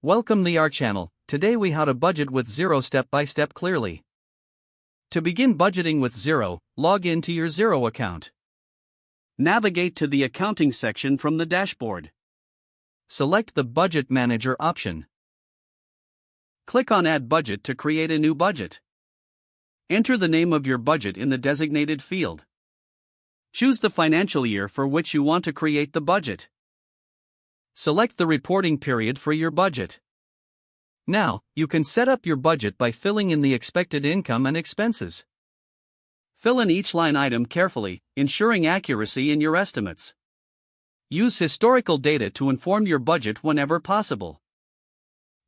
Welcome to our channel. Today we how to budget with Xero step by step clearly. To begin budgeting with Xero, log in to your Xero account. Navigate to the accounting section from the dashboard. Select the Budget Manager option. Click on Add Budget to create a new budget. Enter the name of your budget in the designated field. Choose the financial year for which you want to create the budget. Select the reporting period for your budget. Now, you can set up your budget by filling in the expected income and expenses. Fill in each line item carefully, ensuring accuracy in your estimates. Use historical data to inform your budget whenever possible.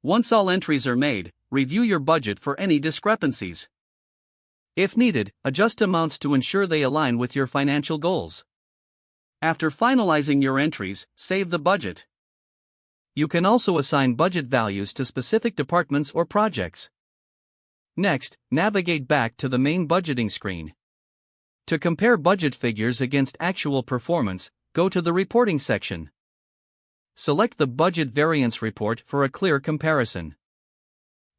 Once all entries are made, review your budget for any discrepancies. If needed, adjust amounts to ensure they align with your financial goals. After finalizing your entries, save the budget. You can also assign budget values to specific departments or projects. Next, navigate back to the main budgeting screen. To compare budget figures against actual performance, go to the Reporting section. Select the Budget Variance Report for a clear comparison.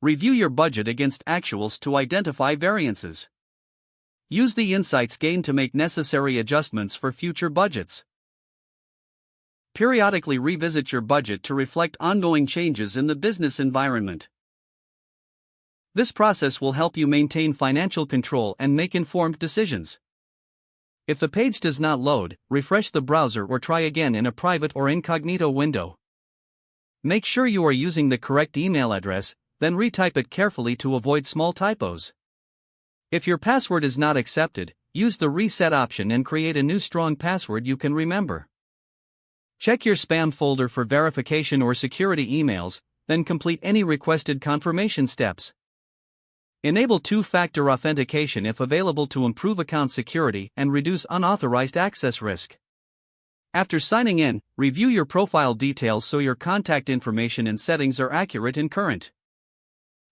Review your budget against actuals to identify variances. Use the insights gained to make necessary adjustments for future budgets. Periodically revisit your budget to reflect ongoing changes in the business environment. This process will help you maintain financial control and make informed decisions. If the page does not load, refresh the browser or try again in a private or incognito window. Make sure you are using the correct email address, then retype it carefully to avoid small typos. If your password is not accepted, use the reset option and create a new strong password you can remember. Check your spam folder for verification or security emails, then complete any requested confirmation steps. Enable two-factor authentication if available to improve account security and reduce unauthorized access risk. After signing in, review your profile details so your contact information and settings are accurate and current.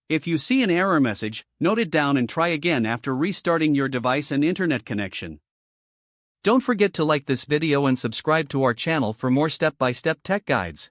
If you see an error message, note it down and try again after restarting your device and internet connection. Don't forget to like this video and subscribe to our channel for more step-by-step tech guides.